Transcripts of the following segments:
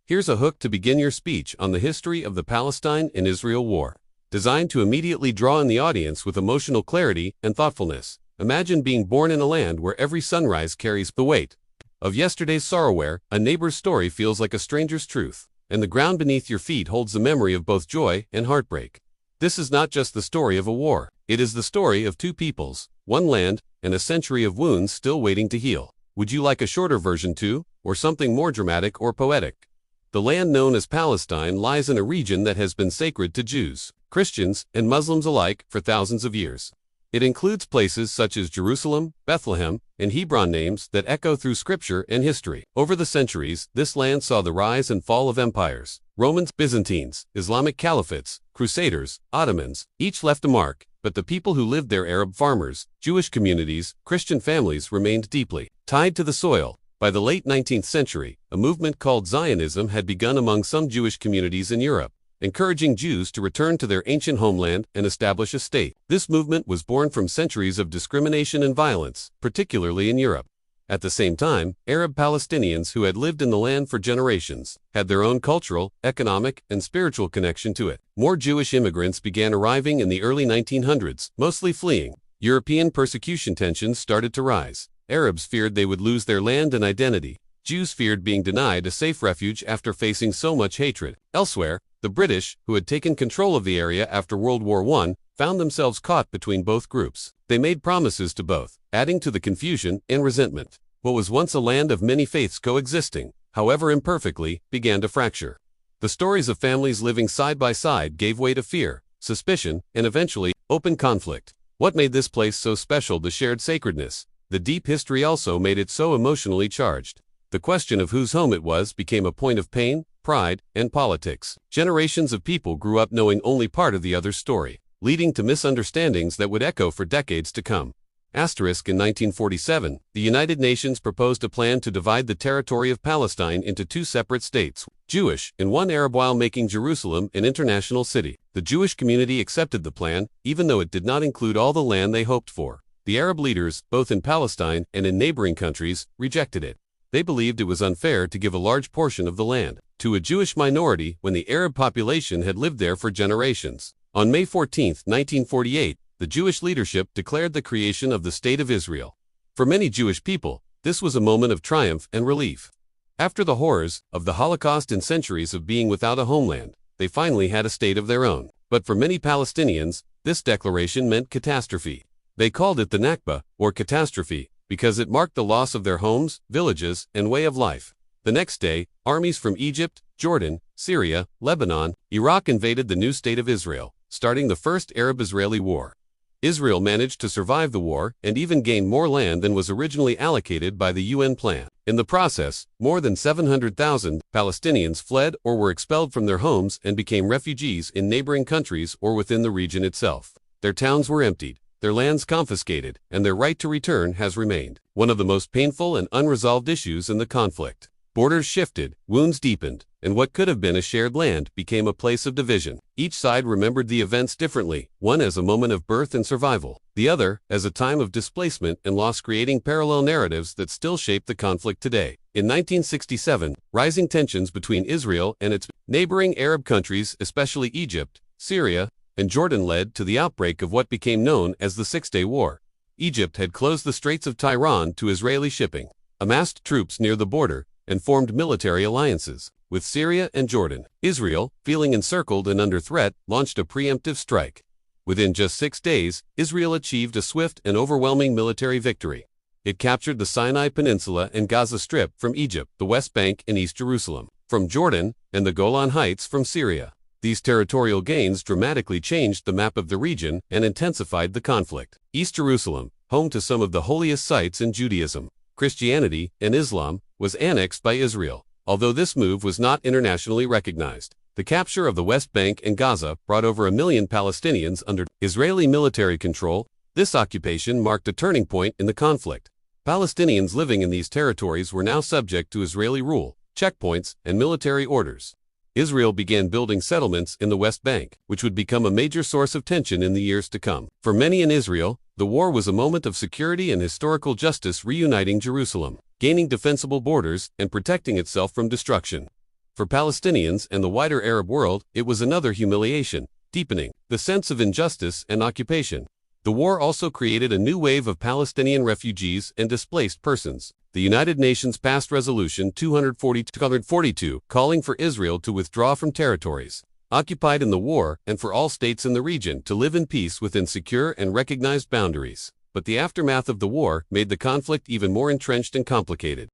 Here's a hook to begin your speech on the history of the Palestine and Israel war. Designed to immediately draw in the audience with emotional clarity and thoughtfulness. Imagine being born in a land where every sunrise carries the weight of yesterday's sorrow, where a neighbor's story feels like a stranger's truth, and the ground beneath your feet holds the memory of both joy and heartbreak. This is not just the story of a war. It is the story of two peoples, one land, and a century of wounds still waiting to heal. Would you like a shorter version too, or something more dramatic or poetic? The land known as Palestine lies in a region that has been sacred to Jews, Christians, and Muslims alike for thousands of years. It includes places such as Jerusalem, Bethlehem, and Hebron, names that echo through scripture and history. Over the centuries, this land saw the rise and fall of empires. Romans, Byzantines, Islamic caliphates, Crusaders, Ottomans, each left a mark, but the people who lived there, Arab farmers, Jewish communities, Christian families, remained deeply tied to the soil. By the late 19th century, a movement called Zionism had begun among some Jewish communities in Europe, encouraging Jews to return to their ancient homeland and establish a state. This movement was born from centuries of discrimination and violence, particularly in Europe. At the same time, Arab Palestinians who had lived in the land for generations had their own cultural, economic, and spiritual connection to it. More Jewish immigrants began arriving in the early 1900s, mostly fleeing. European persecution tensions started to rise. Arabs feared they would lose their land and identity. Jews feared being denied a safe refuge after facing so much hatred. Elsewhere, the British, who had taken control of the area after World War I, found themselves caught between both groups. They made promises to both, adding to the confusion and resentment. What was once a land of many faiths coexisting, however imperfectly, began to fracture. The stories of families living side by side gave way to fear, suspicion, and eventually, open conflict. What made this place so special? The shared sacredness. The deep history also made it so emotionally charged. The question of whose home it was became a point of pain, pride, and politics. Generations of people grew up knowing only part of the other's story, leading to misunderstandings that would echo for decades to come. In 1947, the United Nations proposed a plan to divide the territory of Palestine into two separate states, Jewish and one Arab, while making Jerusalem an international city. The Jewish community accepted the plan, even though it did not include all the land they hoped for. The Arab leaders, both in Palestine and in neighboring countries, rejected it. They believed it was unfair to give a large portion of the land to a Jewish minority when the Arab population had lived there for generations. On May 14, 1948, the Jewish leadership declared the creation of the State of Israel. For many Jewish people, this was a moment of triumph and relief. After the horrors of the Holocaust and centuries of being without a homeland, they finally had a state of their own. But for many Palestinians, this declaration meant catastrophe. They called it the Nakba, or catastrophe, because it marked the loss of their homes, villages, and way of life. The next day, armies from Egypt, Jordan, Syria, Lebanon, Iraq invaded the new state of Israel, starting the First Arab-Israeli War. Israel managed to survive the war and even gain more land than was originally allocated by the UN plan. In the process, more than 700,000 Palestinians fled or were expelled from their homes and became refugees in neighboring countries or within the region itself. Their towns were emptied, their lands confiscated, and their right to return has remained one of the most painful and unresolved issues in the conflict. Borders shifted, wounds deepened, and what could have been a shared land became a place of division. Each side remembered the events differently, one as a moment of birth and survival, the other as a time of displacement and loss, creating parallel narratives that still shape the conflict today. In 1967, rising tensions between Israel and its neighboring Arab countries, especially Egypt, Syria, and Jordan, led to the outbreak of what became known as the Six-Day War. Egypt had closed the Straits of Tiran to Israeli shipping, amassed troops near the border, and formed military alliances with Syria and Jordan. Israel, feeling encircled and under threat, launched a preemptive strike. Within just 6 days, Israel achieved a swift and overwhelming military victory. It captured the Sinai Peninsula and Gaza Strip from Egypt, the West Bank and East Jerusalem from Jordan, and the Golan Heights from Syria. These territorial gains dramatically changed the map of the region and intensified the conflict. East Jerusalem, home to some of the holiest sites in Judaism, Christianity, and Islam, was annexed by Israel, although this move was not internationally recognized. The capture of the West Bank and Gaza brought over 1 million Palestinians under Israeli military control. This occupation marked a turning point in the conflict. Palestinians living in these territories were now subject to Israeli rule, checkpoints, and military orders. Israel began building settlements in the West Bank, which would become a major source of tension in the years to come. For many in Israel, the war was a moment of security and historical justice, reuniting Jerusalem, gaining defensible borders, and protecting itself from destruction. For Palestinians and the wider Arab world, it was another humiliation, deepening the sense of injustice and occupation. The war also created a new wave of Palestinian refugees and displaced persons. The United Nations passed Resolution 242 calling for Israel to withdraw from territories occupied in the war and for all states in the region to live in peace within secure and recognized boundaries. But the aftermath of the war made the conflict even more entrenched and complicated.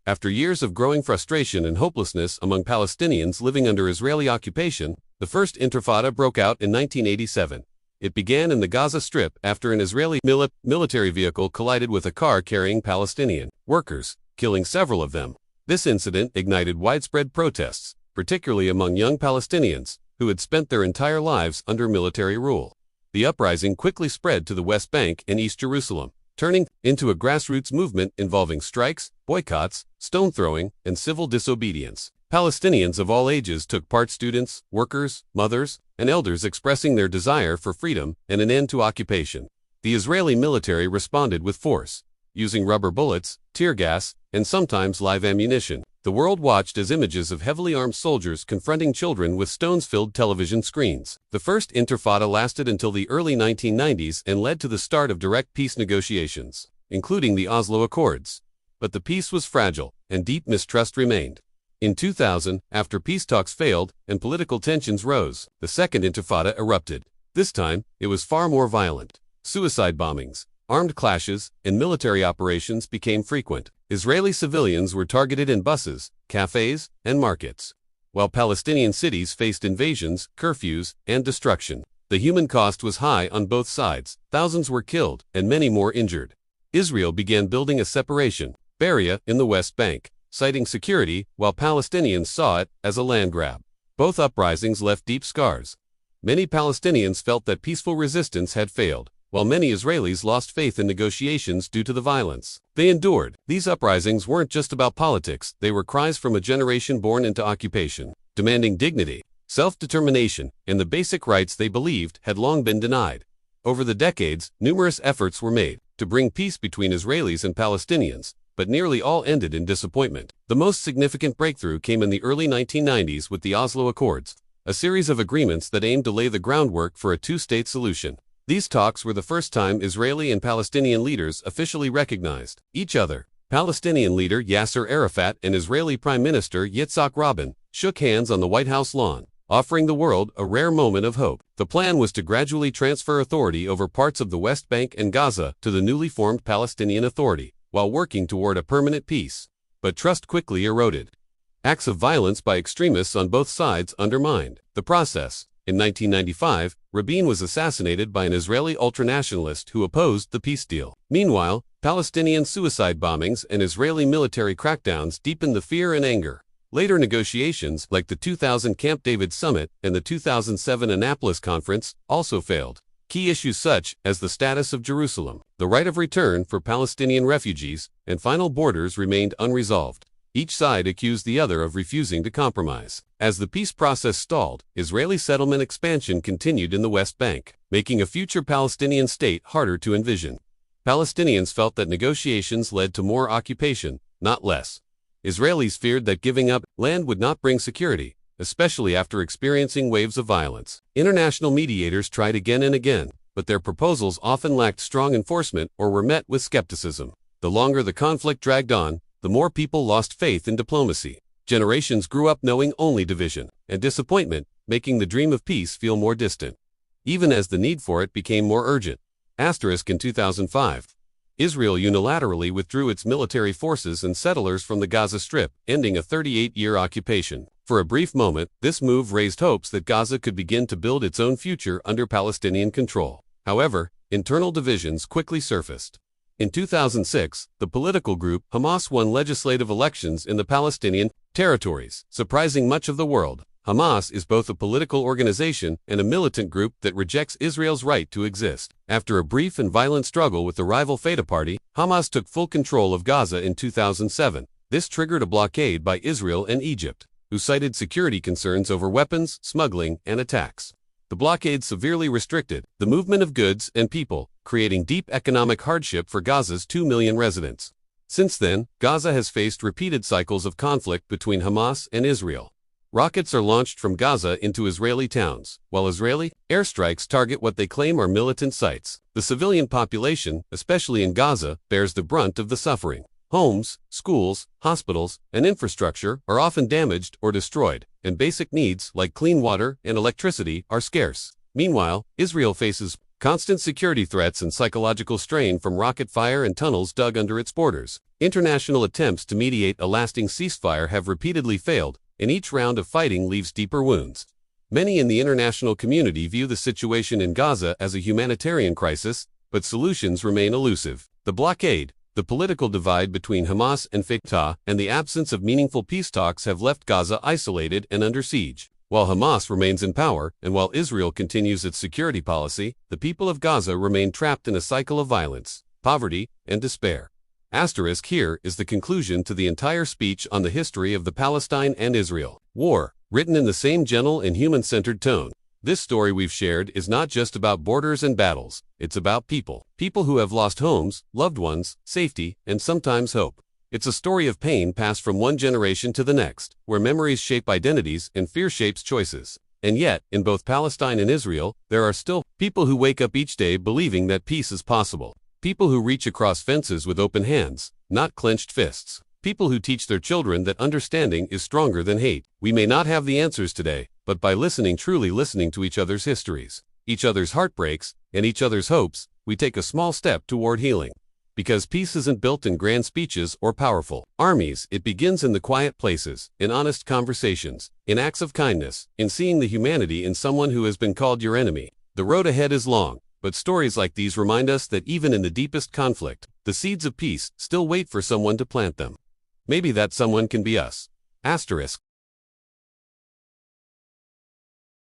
After years of growing frustration and hopelessness among Palestinians living under Israeli occupation, the First Intifada broke out in 1987. It began in the Gaza Strip after an Israeli military vehicle collided with a car carrying Palestinian workers, killing several of them. This incident ignited widespread protests, particularly among young Palestinians who had spent their entire lives under military rule. The uprising quickly spread to the West Bank and East Jerusalem, turning into a grassroots movement involving strikes, boycotts, stone throwing, and civil disobedience. Palestinians of all ages took part: students, workers, mothers, and elders expressing their desire for freedom and an end to occupation. The Israeli military responded with force, using rubber bullets, tear gas, and sometimes live ammunition. The world watched as images of heavily armed soldiers confronting children with stones filled television screens. The First Intifada lasted until the early 1990s and led to the start of direct peace negotiations, including the Oslo Accords. But the peace was fragile, and deep mistrust remained. In 2000, after peace talks failed and political tensions rose, the Second Intifada erupted. This time, it was far more violent. Suicide bombings, armed clashes, and military operations became frequent. Israeli civilians were targeted in buses, cafes, and markets, while Palestinian cities faced invasions, curfews, and destruction. The human cost was high on both sides. Thousands were killed, and many more injured. Israel began building a separation barrier in the West Bank, citing security, while Palestinians saw it as a land grab. Both uprisings left deep scars. Many Palestinians felt that peaceful resistance had failed, while many Israelis lost faith in negotiations due to the violence they endured. These uprisings weren't just about politics, they were cries from a generation born into occupation, demanding dignity, self-determination, and the basic rights they believed had long been denied. Over the decades, numerous efforts were made to bring peace between Israelis and Palestinians, but nearly all ended in disappointment. The most significant breakthrough came in the early 1990s with the Oslo Accords, a series of agreements that aimed to lay the groundwork for a two-state solution. These talks were the first time Israeli and Palestinian leaders officially recognized each other. Palestinian leader Yasser Arafat and Israeli Prime Minister Yitzhak Rabin shook hands on the White House lawn, offering the world a rare moment of hope. The plan was to gradually transfer authority over parts of the West Bank and Gaza to the newly formed Palestinian Authority, while working toward a permanent peace. But trust quickly eroded. Acts of violence by extremists on both sides undermined the process. In 1995, Rabin was assassinated by an Israeli ultranationalist who opposed the peace deal. Meanwhile, Palestinian suicide bombings and Israeli military crackdowns deepened the fear and anger. Later negotiations, like the 2000 Camp David Summit and the 2007 Annapolis Conference, also failed. Key issues such as the status of Jerusalem, the right of return for Palestinian refugees, and final borders remained unresolved. Each side accused the other of refusing to compromise. As the peace process stalled, Israeli settlement expansion continued in the West Bank, making a future Palestinian state harder to envision. Palestinians felt that negotiations led to more occupation, not less. Israelis feared that giving up land would not bring security, especially after experiencing waves of violence. International mediators tried again and again, but their proposals often lacked strong enforcement or were met with skepticism. The longer the conflict dragged on, the more people lost faith in diplomacy. Generations grew up knowing only division and disappointment, making the dream of peace feel more distant, even as the need for it became more urgent. In 2005, Israel unilaterally withdrew its military forces and settlers from the Gaza Strip, ending a 38-year occupation. For a brief moment, this move raised hopes that Gaza could begin to build its own future under Palestinian control. However, internal divisions quickly surfaced. In 2006, the political group Hamas won legislative elections in the Palestinian territories. Surprising much of the world, Hamas is both a political organization and a militant group that rejects Israel's right to exist. After a brief and violent struggle with the rival Fatah Party, Hamas took full control of Gaza in 2007. This triggered a blockade by Israel and Egypt, who cited security concerns over weapons, smuggling, and attacks. The blockade severely restricted the movement of goods and people, creating deep economic hardship for Gaza's 2 million residents. Since then, Gaza has faced repeated cycles of conflict between Hamas and Israel. Rockets are launched from Gaza into Israeli towns, while Israeli airstrikes target what they claim are militant sites. The civilian population, especially in Gaza, bears the brunt of the suffering. Homes, schools, hospitals, and infrastructure are often damaged or destroyed, and basic needs like clean water and electricity are scarce. Meanwhile, Israel faces constant security threats and psychological strain from rocket fire and tunnels dug under its borders. International attempts to mediate a lasting ceasefire have repeatedly failed, and each round of fighting leaves deeper wounds. Many in the international community view the situation in Gaza as a humanitarian crisis, but solutions remain elusive. The blockade, the political divide between Hamas and Fatah, and the absence of meaningful peace talks have left Gaza isolated and under siege. While Hamas remains in power, and while Israel continues its security policy, the people of Gaza remain trapped in a cycle of violence, poverty, and despair. Asterisk here is the conclusion to the entire speech on the history of the Palestine and Israel war, written in the same gentle and human-centered tone. This story we've shared is not just about borders and battles, it's about people. People who have lost homes, loved ones, safety, and sometimes hope. It's a story of pain passed from one generation to the next, where memories shape identities and fear shapes choices. And yet, in both Palestine and Israel, there are still people who wake up each day believing that peace is possible. People who reach across fences with open hands, not clenched fists. People who teach their children that understanding is stronger than hate. We may not have the answers today, but by truly listening to each other's histories, each other's heartbreaks, and each other's hopes, we take a small step toward healing. Because peace isn't built in grand speeches or powerful armies, it begins in the quiet places, in honest conversations, in acts of kindness, in seeing the humanity in someone who has been called your enemy. The road ahead is long, but stories like these remind us that even in the deepest conflict, the seeds of peace still wait for someone to plant them. Maybe that someone can be us. Asterisk.